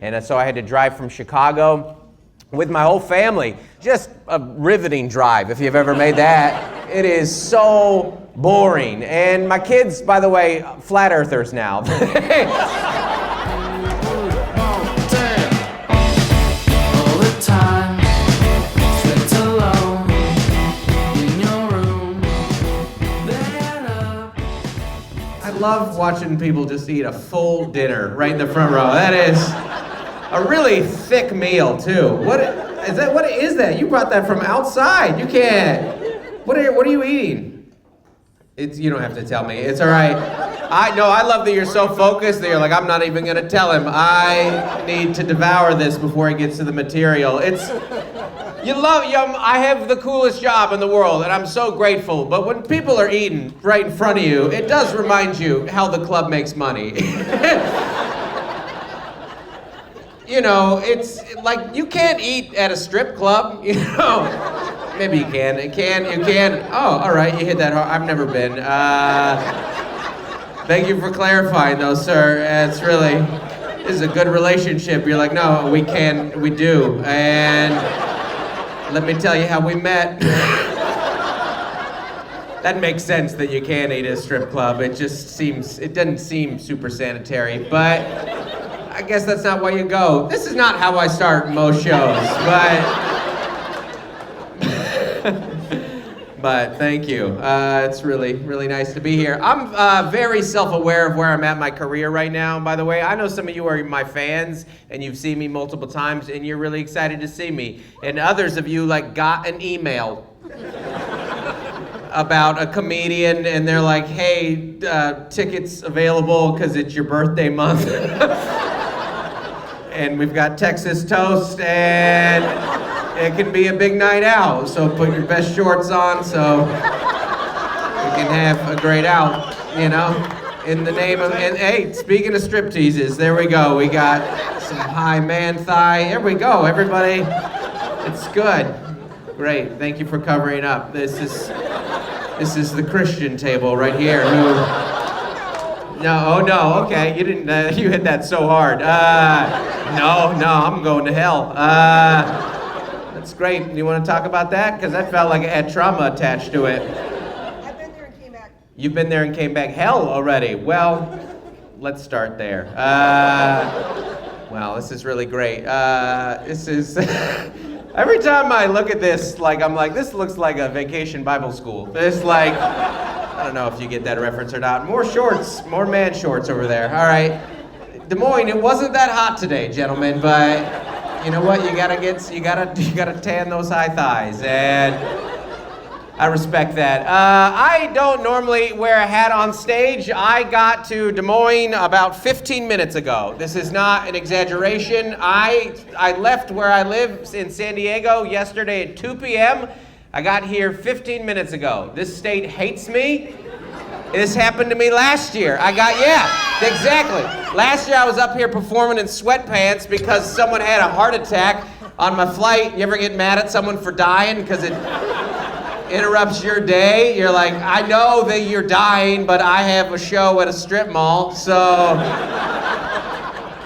and so I had to drive from Chicago with my whole family. Just a riveting drive, if you've ever made that. It is so boring. And my kids, by the way, flat earthers now. I love watching people just eat a full dinner right in the front row. That is a really thick meal too. What is that? You brought that from outside. You can't. What are you eating? You don't have to tell me. It's all right. I love that you're so focused that you're like, I'm not even gonna tell him. I need to devour this before he gets to the material. I have the coolest job in the world, and I'm so grateful. But when people are eating right in front of you, it does remind you how the club makes money. You know, it's like you can't eat at a strip club, you know. Maybe you can. You can. Oh, all right, you hit that hard. I've never been. Thank you for clarifying, though, sir. This is a good relationship. You're like, no, we do. And let me tell you how we met. That makes sense that you can't eat at a strip club. It doesn't seem super sanitary, but I guess that's not why you go. This is not how I start most shows, but thank you. It's really, really nice to be here. I'm very self-aware of where I'm at in my career right now, by the way. I know some of you are my fans, and you've seen me multiple times, and you're really excited to see me. And others of you, got an email about a comedian, and they're like, hey, tickets available because it's your birthday month. And we've got Texas toast, and it can be a big night out, so put your best shorts on so we can have a great out, you know, in the name of, and hey, speaking of strip teases, there we go. We got some high man thigh. Here we go, everybody. It's good. Great, thank you for covering up. This is the Christian table right here. No, okay, you didn't, you hit that so hard. No, I'm going to hell. That's great. You want to talk about that? Because I felt like it had trauma attached to it. I've been there and came back. You've been there and came back. Hell already. Well, let's start there. Wow, this is really great. This is... Every time I look at this, I'm like, this looks like a vacation Bible school. This, I don't know if you get that reference or not. More shorts, more man shorts over there. All right. Des Moines, it wasn't that hot today, gentlemen, but you know what? You gotta tan those high thighs, and I respect that. I don't normally wear a hat on stage. I got to Des Moines about 15 minutes ago. This is not an exaggeration. I left where I live in San Diego yesterday at 2 p.m. I got here 15 minutes ago. This state hates me. This happened to me last year. Exactly. Last year I was up here performing in sweatpants because someone had a heart attack on my flight. You ever get mad at someone for dying because it interrupts your day? You're like, I know that you're dying, but I have a show at a strip mall, so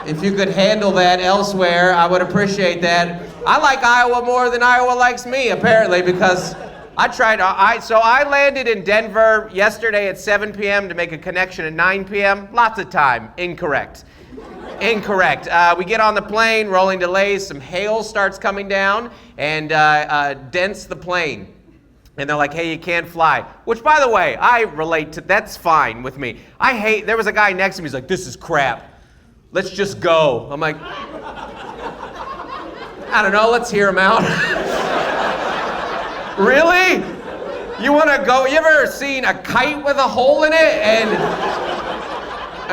if you could handle that elsewhere, I would appreciate that. I like Iowa more than Iowa likes me, apparently, because so I landed in Denver yesterday at 7 p.m. to make a connection at 9 p.m. Lots of time. Incorrect. We get on the plane, rolling delays, some hail starts coming down and dents the plane. And they're like, hey, you can't fly. Which, by the way, I relate to, that's fine with me. There was a guy next to me, he's like, this is crap. Let's just go. I'm like, I don't know, let's hear him out. Really? You want to go? You ever seen a kite with a hole in it? And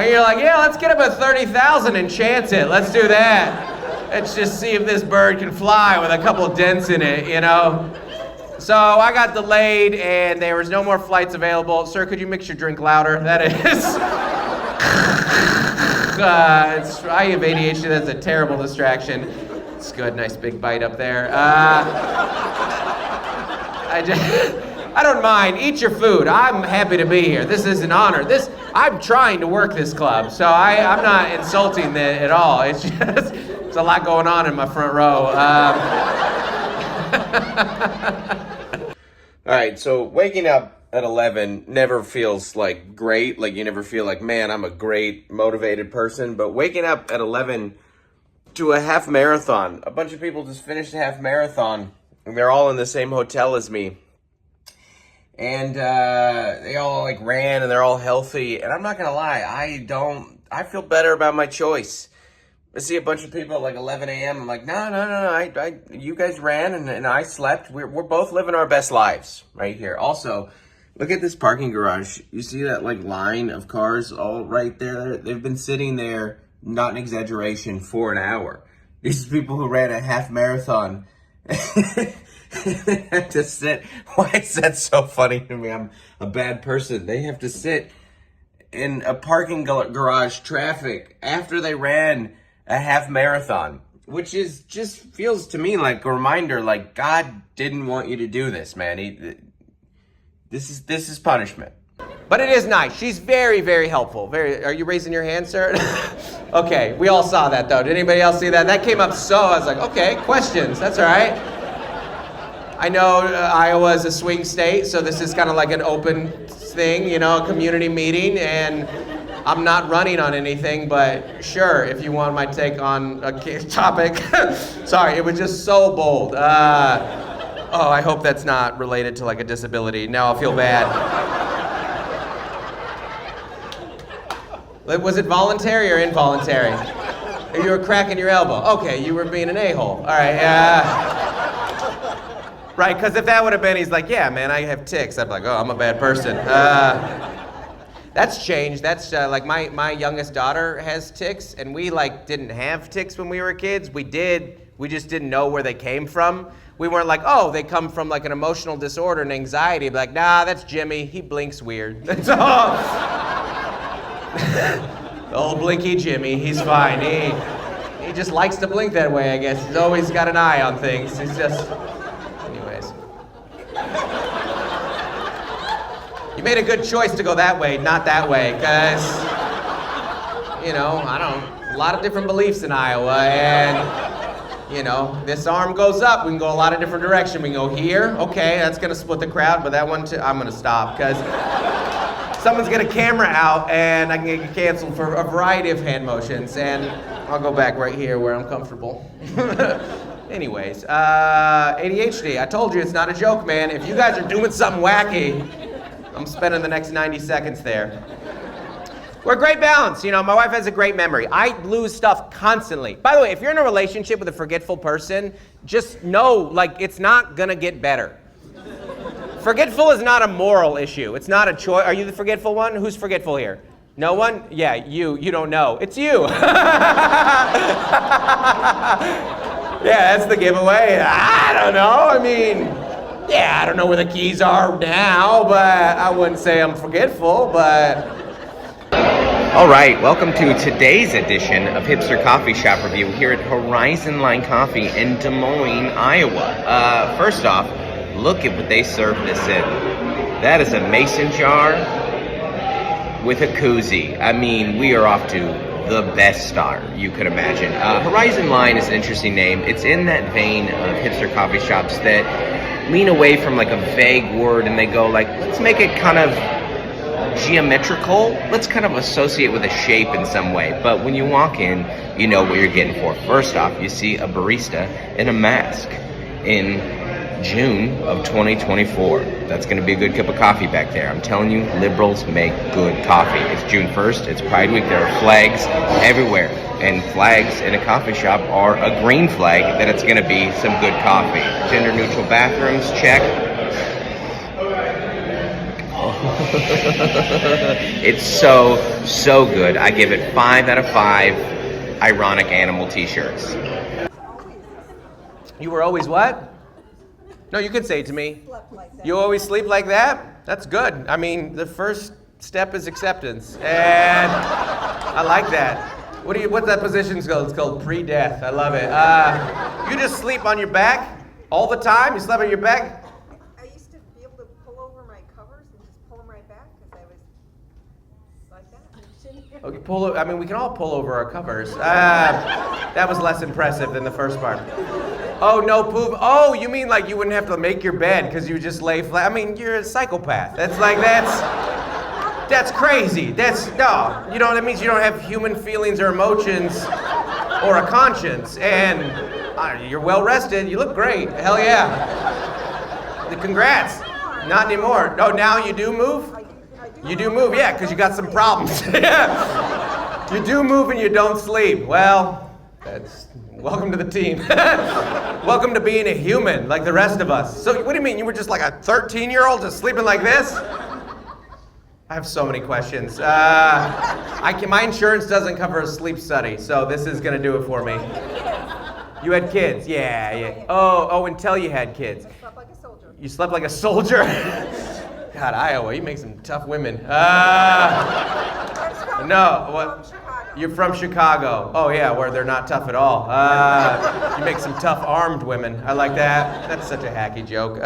you're like, yeah, let's get up at 30,000 and chance it. Let's do that. Let's just see if this bird can fly with a couple of dents in it, you know? So I got delayed and there was no more flights available. Sir, could you mix your drink louder? That is... I have ADHD, that's a terrible distraction. It's good, nice big bite up there. I don't mind. Eat your food. I'm happy to be here. This is an honor. I'm trying to work this club, so I'm not insulting it at all. It's just there's a lot going on in my front row. All right, so waking up at 11 never feels like great. Like you never feel like, man, I'm a great motivated person. But waking up at 11 to a half marathon, a bunch of people just finished a half marathon, and they're all in the same hotel as me. And they all like ran and they're all healthy. And I'm not gonna lie, I feel better about my choice. I see a bunch of people at like 11 a.m. I'm like, no, you guys ran and I slept. We're both living our best lives right here. Also, look at this parking garage. You see that like line of cars all right there? They've been sitting there, not an exaggeration, for an hour. These people who ran a half marathon. They have to sit. Why is that so funny to me? I'm a bad person. They have to sit in a parking garage traffic after they ran a half marathon, which is just feels to me like a reminder, like God didn't want you to do this, man. This is punishment. But it is nice. She's very, very helpful. Are you raising your hand, sir? Okay, we all saw that though. Did anybody else see that? That came up I was like, okay, questions. That's all right. I know Iowa is a swing state, so this is kind of like an open thing, you know, a community meeting, and I'm not running on anything, but sure, if you want my take on a topic. Sorry, it was just so bold. Oh, I hope that's not related to like a disability. Now I'll feel bad. Was it voluntary or involuntary? You were cracking your elbow. Okay, you were being an a-hole. All right, right, because if that would have been, he's like, yeah, man, I have tics. I'd be like, oh, I'm a bad person. That's changed. That's like my youngest daughter has tics, and we like didn't have tics when we were kids. We did. We just didn't know where they came from. We weren't like, oh, they come from like an emotional disorder and anxiety. Like, nah, that's Jimmy. He blinks weird. That's all. Old blinky Jimmy. He's fine. He just likes to blink that way, I guess. He's always got an eye on things. He's just. Anyways. You made a good choice to go that way, not that way, because, you know, a lot of different beliefs in Iowa, and, you know, this arm goes up, we can go a lot of different directions. We can go here, okay, that's going to split the crowd, but that one, too, I'm going to stop, because someone's got a camera out, and I can get canceled for a variety of hand motions, and I'll go back right here where I'm comfortable. Anyways, ADHD, I told you it's not a joke, man. If you guys are doing something wacky, I'm spending the next 90 seconds there. We're a great balance. You know, my wife has a great memory. I lose stuff constantly. By the way, if you're in a relationship with a forgetful person, just know, like, it's not gonna get better. Forgetful is not a moral issue. It's not a choice. Are you the forgetful one? Who's forgetful here? No one? Yeah, you don't know. It's you. Yeah, that's the giveaway. I don't know. I mean, yeah, I don't know where the keys are now, but I wouldn't say I'm forgetful, but... All right, welcome to today's edition of Hipster Coffee Shop Review here at Horizon Line Coffee in Des Moines, Iowa. First off, look at what they serve this in. That is a mason jar with a koozie. I mean, we are off to the best start you could imagine. Horizon Line is an interesting name. It's in that vein of hipster coffee shops that lean away from like a vague word and they go like, let's make it kind of geometrical. Let's kind of associate with a shape in some way. But when you walk in, you know what you're getting for. First off, you see a barista in a mask in June of 2024. That's going to be a good cup of coffee back there. I'm telling you, liberals make good coffee. It's June 1st. It's Pride Week. There are flags everywhere. And flags in a coffee shop are a green flag that it's going to be some good coffee. Gender neutral bathrooms, check. It's so good. I give it 5 out of 5 ironic animal t-shirts. You were always what? No, you could say it to me. You always sleep like that? That's good. I mean, the first step is acceptance. And I like that. What's that position called? It's called pre-death. I love it. You just sleep on your back all the time? You sleep on your back? I used to be able to pull over Okay, I mean, we can all pull over our covers. That was less impressive than the first part. Oh, no poop. Oh, you mean like you wouldn't have to make your bed because you just lay flat? I mean, you're a psychopath. That's crazy. No, you know, that means you don't have human feelings or emotions or a conscience. And you're well rested. You look great. Hell yeah. Congrats. Not anymore. No, now you do move? You do move, yeah, because you got some problems. You do move and you don't sleep. Well, welcome to the team. Welcome to being a human like the rest of us. So what do you mean? You were just like a 13-year-old just sleeping like this? I have so many questions. My insurance doesn't cover a sleep study, so this is going to do it for me. You had kids? Yeah. Oh, until you had kids. I slept like a soldier. You slept like a soldier? God, Iowa, you make some tough women. No, what? From Chicago. You're from Chicago. Oh yeah, where they're not tough at all. You make some tough armed women. I like that. That's such a hacky joke.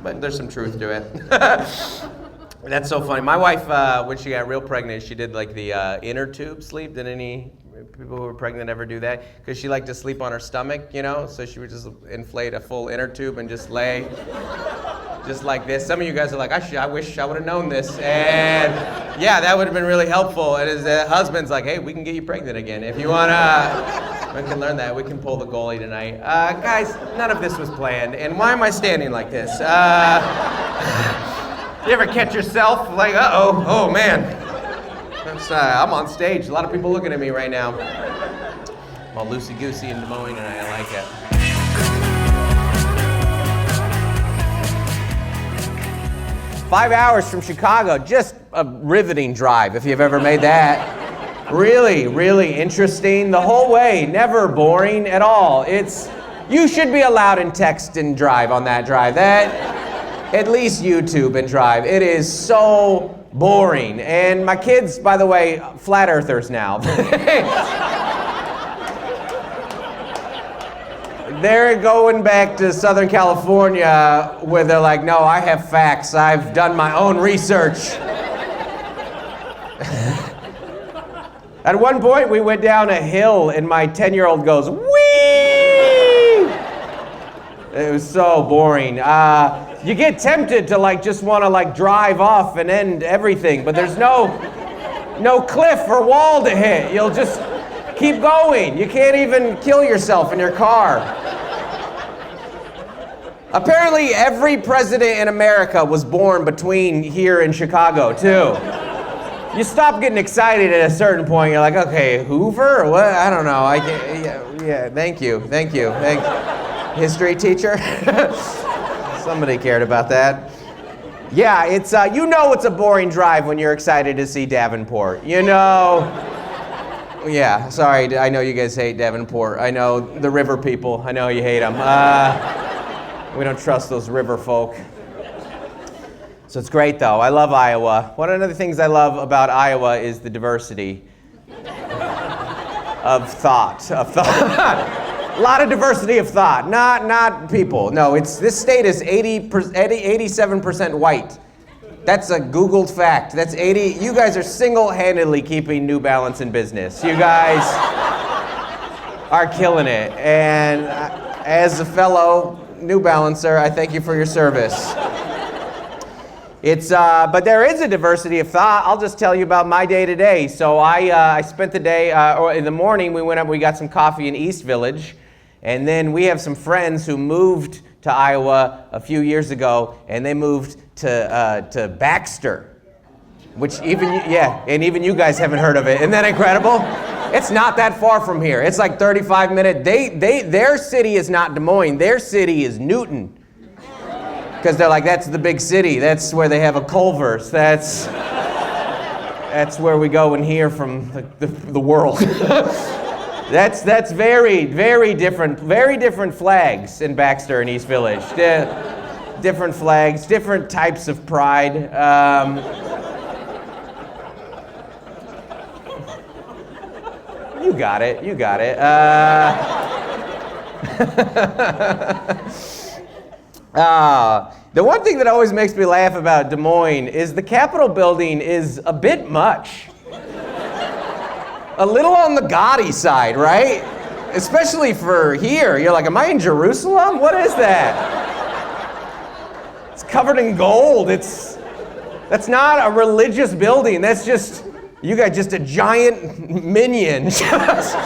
But there's some truth to it. That's so funny. My wife, when she got real pregnant, she did like the inner tube sleep. Did any people who were pregnant ever do that? Because she liked to sleep on her stomach, you know? So she would just inflate a full inner tube and just lay just like this. Some of you guys are like, I wish I would have known this. And yeah, that would have been really helpful. And his husband's like, hey, we can get you pregnant again. If you want to, we can learn that. We can pull the goalie tonight. Guys, none of this was planned. And why am I standing like this? You ever catch yourself like, oh man. I'm on stage. A lot of people looking at me right now. I'm all loosey-goosey in Des Moines, and I like it. Five hours from Chicago, just a riveting drive if you've ever made that. Really, really interesting the whole way, never boring at all. You should be allowed in text and drive on that drive. At least YouTube and drive. It is so boring. And my kids, by the way, flat earthers now. They're going back to Southern California where they're like, no, I have facts. I've done my own research. At one point, we went down a hill and my 10-year-old goes, whee! It was so boring. You get tempted to just want to drive off and end everything, but there's no cliff or wall to hit. You'll just keep going. You can't even kill yourself in your car. Apparently, every president in America was born between here and Chicago, too. You stop getting excited at a certain point. You're like, okay, Hoover or what? I don't know. Yeah, thank you. History teacher? Somebody cared about that. Yeah, it's it's a boring drive when you're excited to see Davenport. Yeah, sorry, I know you guys hate Davenport. I know the river people. I know you hate them. We don't trust those river folk. So it's great, though. I love Iowa. One of the things I love about Iowa is the diversity of thought. A lot of diversity of thought, not people. No, this state is 87% white. That's a Googled fact. That's 80. You guys are single-handedly keeping New Balance in business. You guys are killing it. And as a fellow New Balancer, I thank you for your service. But there is a diversity of thought. I'll just tell you about my day today. So I spent the day, or in the morning, we went up, we got some coffee in East Village. And then we have some friends who moved to Iowa a few years ago, and they moved to Baxter, which even you guys haven't heard of it. Isn't that incredible? It's not that far from here. It's like 35 minutes. Their city is not Des Moines. Their city is Newton. Because they're like, that's the big city. That's where they have a Culver's. That's where we go and hear from the world. That's very, very different flags in Baxter and East Village. Different flags, different types of pride. You got it. The one thing that always makes me laugh about Des Moines is the Capitol building is a bit much. a little on the gaudy side, right? Especially for here. You're like, am I in Jerusalem? What is that? It's covered in gold. That's not a religious building. That's just, you got just a giant minion just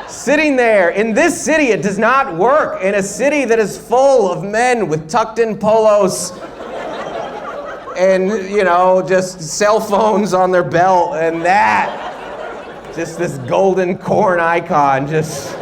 sitting there. In this city, it does not work. In a city that is full of men with tucked in polos and, you know, just cell phones on their belt and that, just this golden corn icon, just